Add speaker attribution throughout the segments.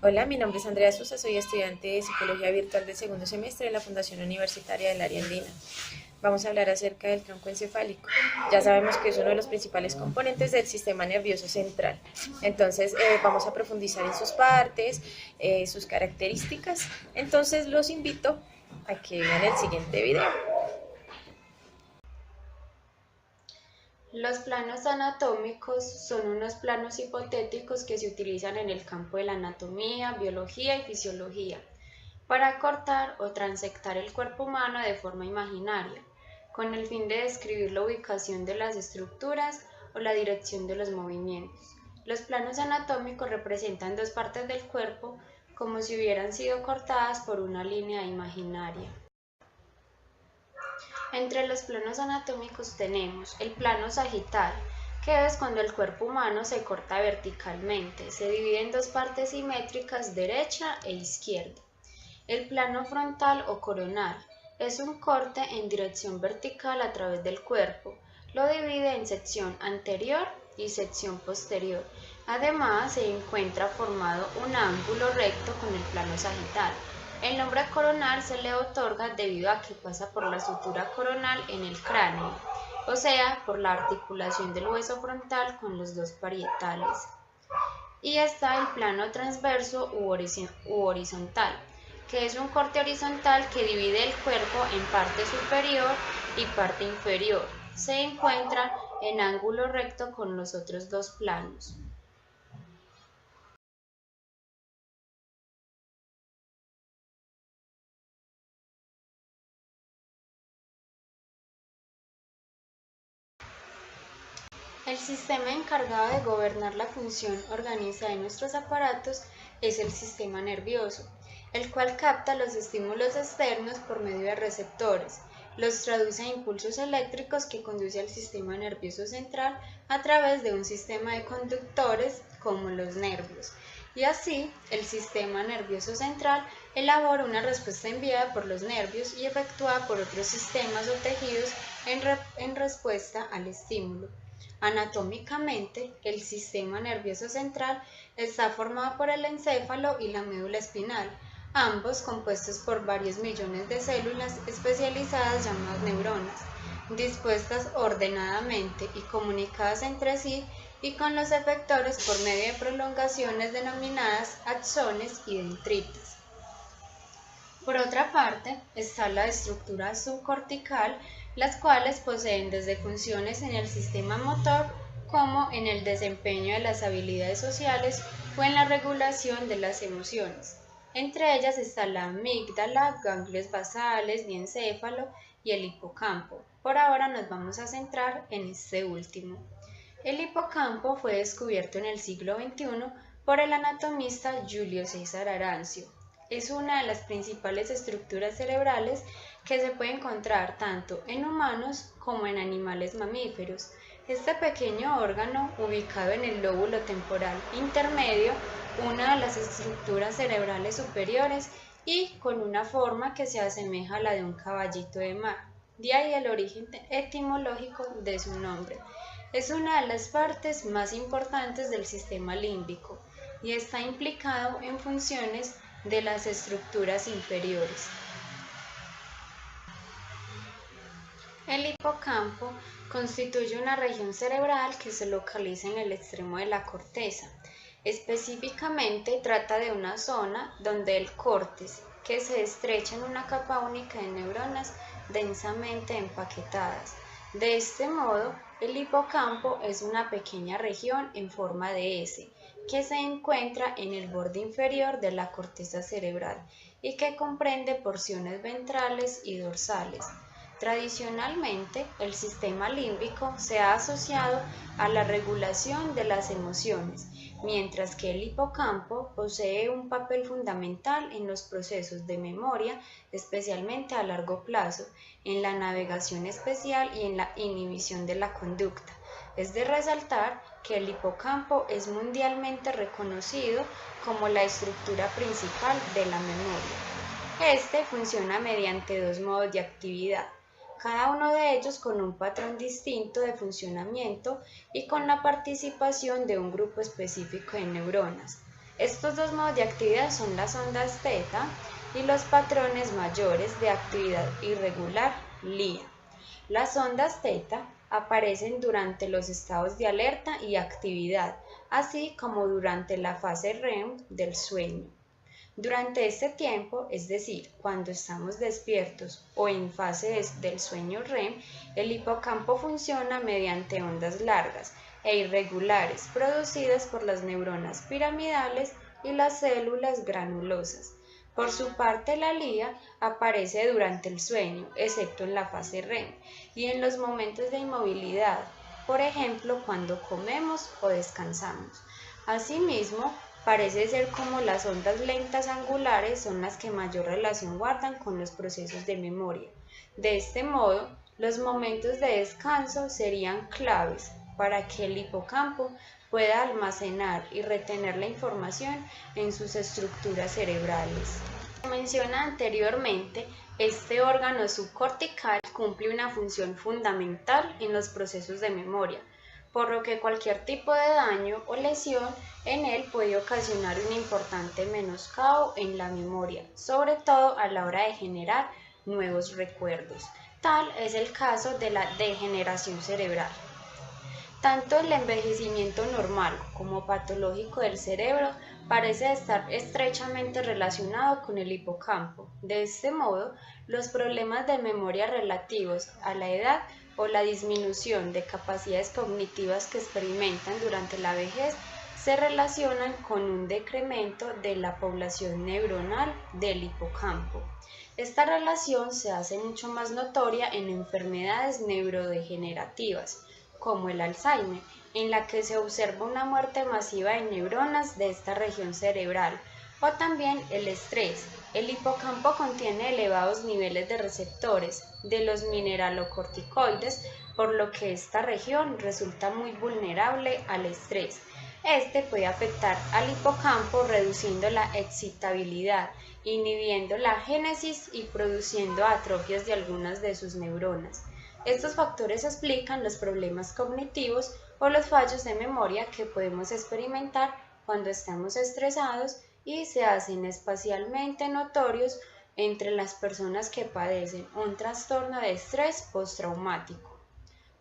Speaker 1: Hola, mi nombre es Andrea Sosa, soy estudiante de Psicología Virtual del segundo semestre de la Fundación Universitaria del Área Andina. Vamos a hablar acerca del tronco encefálico. Ya sabemos que es uno de los principales componentes del sistema nervioso central. Entonces, vamos a profundizar en sus partes, sus características. Entonces, los invito a que vean el siguiente video.
Speaker 2: Los planos anatómicos son unos planos hipotéticos que se utilizan en el campo de la anatomía, biología y fisiología para cortar o transectar el cuerpo humano de forma imaginaria, con el fin de describir la ubicación de las estructuras o la dirección de los movimientos. Los planos anatómicos representan dos partes del cuerpo como si hubieran sido cortadas por una línea imaginaria. Entre los planos anatómicos tenemos el plano sagital, que es cuando el cuerpo humano se corta verticalmente, se divide en dos partes simétricas, derecha e izquierda. El plano frontal o coronal es un corte en dirección vertical a través del cuerpo, lo divide en sección anterior y sección posterior. Además, se encuentra formado un ángulo recto con el plano sagital. El nombre coronal se le otorga debido a que pasa por la sutura coronal en el cráneo, o sea, por la articulación del hueso frontal con los dos parietales. Y está el plano transverso u horizontal, que es un corte horizontal que divide el cuerpo en parte superior y parte inferior. Se encuentra en ángulo recto con los otros dos planos. El sistema encargado de gobernar la función organizada de nuestros aparatos es el sistema nervioso, el cual capta los estímulos externos por medio de receptores, los traduce a impulsos eléctricos que conduce al sistema nervioso central a través de un sistema de conductores como los nervios. Y así, el sistema nervioso central elabora una respuesta enviada por los nervios y efectuada por otros sistemas o tejidos en respuesta al estímulo. Anatómicamente, el sistema nervioso central está formado por el encéfalo y la médula espinal, ambos compuestos por varios millones de células especializadas llamadas neuronas, dispuestas ordenadamente y comunicadas entre sí y con los efectores por medio de prolongaciones denominadas axones y dendritas. Por otra parte, está la estructura subcortical, las cuales poseen desde funciones en el sistema motor como en el desempeño de las habilidades sociales o en la regulación de las emociones. Entre ellas está la amígdala, ganglios basales, diencéfalo y el hipocampo. Por ahora nos vamos a centrar en este último. El hipocampo fue descubierto en el siglo XXI por el anatomista Julio César Arancio. Es una de las principales estructuras cerebrales que se puede encontrar tanto en humanos como en animales mamíferos. Este pequeño órgano, ubicado en el lóbulo temporal intermedio, una de las estructuras cerebrales superiores y con una forma que se asemeja a la de un caballito de mar. De ahí el origen etimológico de su nombre. Es una de las partes más importantes del sistema límbico y está implicado en funciones de las estructuras inferiores. El hipocampo constituye una región cerebral que se localiza en el extremo de la corteza. Específicamente trata de una zona donde el córtex, que se estrecha en una capa única de neuronas densamente empaquetadas. De este modo, el hipocampo es una pequeña región en forma de S que se encuentra en el borde inferior de la corteza cerebral y que comprende porciones ventrales y dorsales. Tradicionalmente, el sistema límbico se ha asociado a la regulación de las emociones, mientras que el hipocampo posee un papel fundamental en los procesos de memoria, especialmente a largo plazo, en la navegación espacial y en la inhibición de la conducta. Es de resaltar que el hipocampo es mundialmente reconocido como la estructura principal de la memoria. Este funciona mediante dos modos de actividad, cada uno de ellos con un patrón distinto de funcionamiento y con la participación de un grupo específico de neuronas. Estos dos modos de actividad son las ondas teta y los patrones mayores de actividad irregular LIA. Las ondas teta aparecen durante los estados de alerta y actividad, así como durante la fase REM del sueño. Durante este tiempo, es decir, cuando estamos despiertos o en fase del sueño REM, el hipocampo funciona mediante ondas largas e irregulares producidas por las neuronas piramidales y las células granulosas. Por su parte, la LIA aparece durante el sueño, excepto en la fase REM, y en los momentos de inmovilidad, por ejemplo, cuando comemos o descansamos. Asimismo, parece ser como las ondas lentas angulares son las que mayor relación guardan con los procesos de memoria. De este modo, los momentos de descanso serían claves para que el hipocampo pueda almacenar y retener la información en sus estructuras cerebrales. Como menciona anteriormente, este órgano subcortical cumple una función fundamental en los procesos de memoria, por lo que cualquier tipo de daño o lesión en él puede ocasionar un importante menoscabo en la memoria, sobre todo a la hora de generar nuevos recuerdos. Tal es el caso de la degeneración cerebral. Tanto el envejecimiento normal como patológico del cerebro parece estar estrechamente relacionado con el hipocampo. De este modo, los problemas de memoria relativos a la edad o la disminución de capacidades cognitivas que experimentan durante la vejez se relacionan con un decremento de la población neuronal del hipocampo. Esta relación se hace mucho más notoria en enfermedades neurodegenerativas, como el Alzheimer, en la que se observa una muerte masiva de neuronas de esta región cerebral, o también el estrés. El hipocampo contiene elevados niveles de receptores de los mineralocorticoides, por lo que esta región resulta muy vulnerable al estrés. Este puede afectar al hipocampo reduciendo la excitabilidad, inhibiendo la génesis y produciendo atrofias de algunas de sus neuronas. Estos factores explican los problemas cognitivos o los fallos de memoria que podemos experimentar cuando estamos estresados y se hacen especialmente notorios entre las personas que padecen un trastorno de estrés postraumático.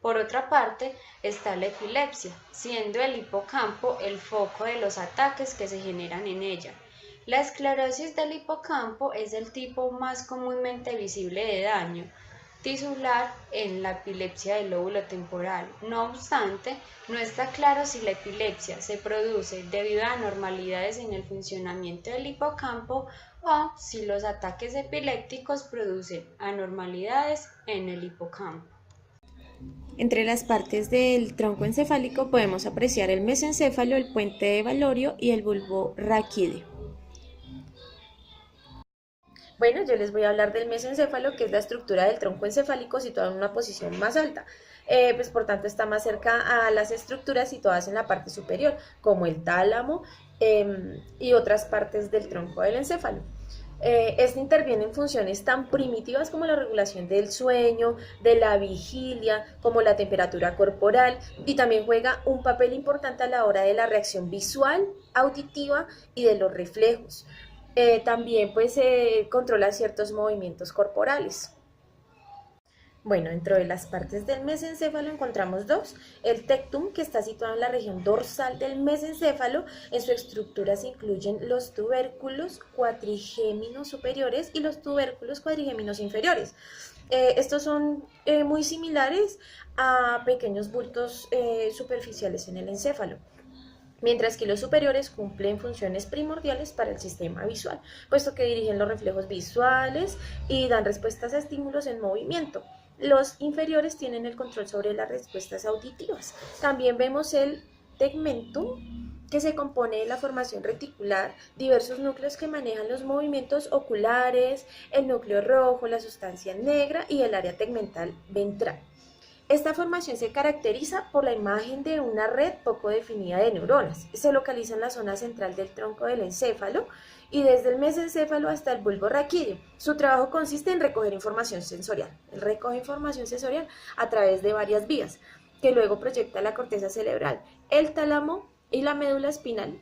Speaker 2: Por otra parte, está la epilepsia, siendo el hipocampo el foco de los ataques que se generan en ella. La esclerosis del hipocampo es el tipo más comúnmente visible de daño tisular en la epilepsia del lóbulo temporal. No obstante, no está claro si la epilepsia se produce debido a anormalidades en el funcionamiento del hipocampo o si los ataques epilépticos producen anormalidades en el hipocampo.
Speaker 1: Entre las partes del tronco encefálico podemos apreciar el mesencéfalo, el puente de Valorio y el bulbo raquídeo. Bueno, yo les voy a hablar del mesencéfalo, que es la estructura del tronco encefálico situado en una posición más alta. Pues por tanto está más cerca a las estructuras situadas en la parte superior, como el tálamo y otras partes del tronco del encéfalo. Este interviene en funciones tan primitivas como la regulación del sueño, de la vigilia, como la temperatura corporal, y también juega un papel importante a la hora de la reacción visual, auditiva y de los reflejos. También pues controla ciertos movimientos corporales. Bueno, dentro de las partes del mesencéfalo encontramos dos. El tectum, que está situado en la región dorsal del mesencéfalo. En su estructura se incluyen los tubérculos cuadrigéminos superiores y los tubérculos cuadrigéminos inferiores. Estos son muy similares a pequeños bultos superficiales en el encéfalo, mientras que los superiores cumplen funciones primordiales para el sistema visual, puesto que dirigen los reflejos visuales y dan respuestas a estímulos en movimiento. Los inferiores tienen el control sobre las respuestas auditivas. También vemos el tegmentum, que se compone de la formación reticular, diversos núcleos que manejan los movimientos oculares, el núcleo rojo, la sustancia negra y el área tegmental ventral. Esta formación se caracteriza por la imagen de una red poco definida de neuronas. Se localiza en la zona central del tronco del encéfalo y desde el mesencéfalo hasta el bulbo raquídeo. Su trabajo consiste en recoger información sensorial. Él recoge información sensorial a través de varias vías, que luego proyecta la corteza cerebral. El tálamo y la médula espinal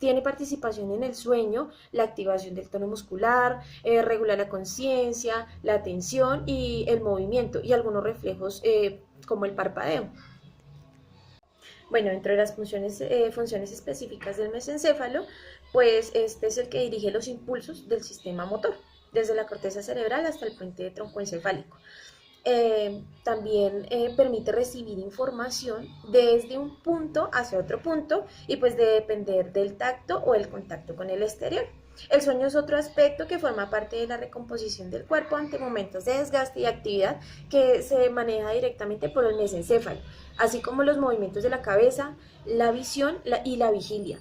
Speaker 1: tiene participación en el sueño, la activación del tono muscular, regula la conciencia, la atención y el movimiento y algunos reflejos como el parpadeo. Bueno, dentro de las funciones específicas del mesencéfalo, pues este es el que dirige los impulsos del sistema motor, desde la corteza cerebral hasta el puente troncoencefálico. También permite recibir información desde un punto hacia otro punto y pues de depender del tacto o el contacto con el exterior. El sueño es otro aspecto que forma parte de la recomposición del cuerpo ante momentos de desgaste y actividad que se maneja directamente por el mesencéfalo, así como los movimientos de la cabeza, la visión y la vigilia.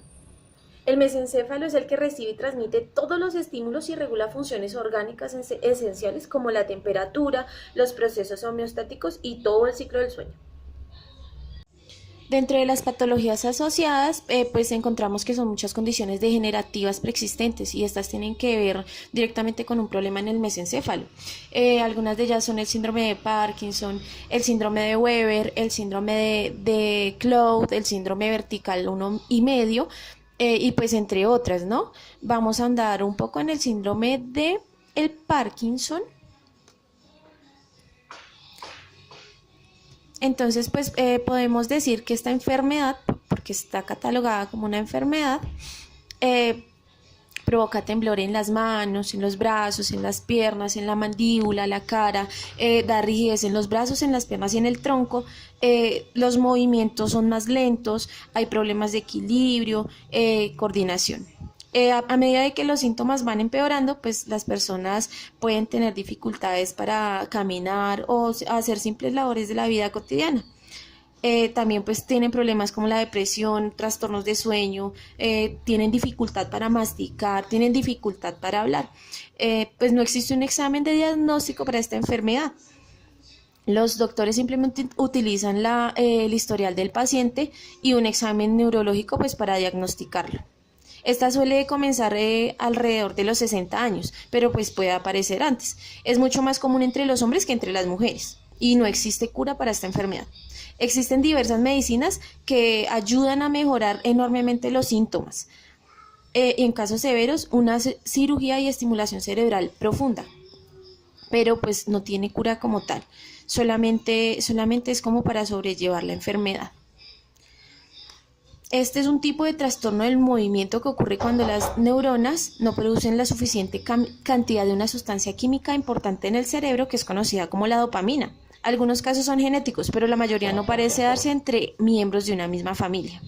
Speaker 1: El mesencéfalo es el que recibe y transmite todos los estímulos y regula funciones orgánicas esenciales como la temperatura, los procesos homeostáticos y todo el ciclo del sueño. Dentro de las patologías asociadas, pues encontramos que son muchas condiciones degenerativas preexistentes y estas tienen que ver directamente con un problema en el mesencéfalo. Algunas de ellas son el síndrome de Parkinson, el síndrome de Weber, el síndrome de Claude, el síndrome vertical 1,5 y pues entre otras, ¿no? Vamos a andar un poco en el síndrome de el Parkinson. Entonces, pues podemos decir que esta enfermedad, porque está catalogada como una enfermedad, provoca temblor en las manos, en los brazos, en las piernas, en la mandíbula, la cara, da rigidez en los brazos, en las piernas y en el tronco, los movimientos son más lentos, hay problemas de equilibrio, coordinación. A medida de que los síntomas van empeorando, pues las personas pueden tener dificultades para caminar o hacer simples labores de la vida cotidiana. También pues tienen problemas como la depresión, trastornos de sueño, tienen dificultad para masticar, tienen dificultad para hablar. Pues no existe un examen de diagnóstico para esta enfermedad. Los doctores simplemente utilizan el historial del paciente y un examen neurológico pues para diagnosticarlo. Esta suele comenzar alrededor de los 60 años, pero pues puede aparecer antes. Es mucho más común entre los hombres que entre las mujeres y no existe cura para esta enfermedad. Existen diversas medicinas que ayudan a mejorar enormemente los síntomas. En casos severos, una cirugía y estimulación cerebral profunda, pero pues no tiene cura como tal. Solamente es como para sobrellevar la enfermedad. Este es un tipo de trastorno del movimiento que ocurre cuando las neuronas no producen la suficiente cantidad de una sustancia química importante en el cerebro que es conocida como la dopamina. Algunos casos son genéticos, pero la mayoría no parece darse entre miembros de una misma familia.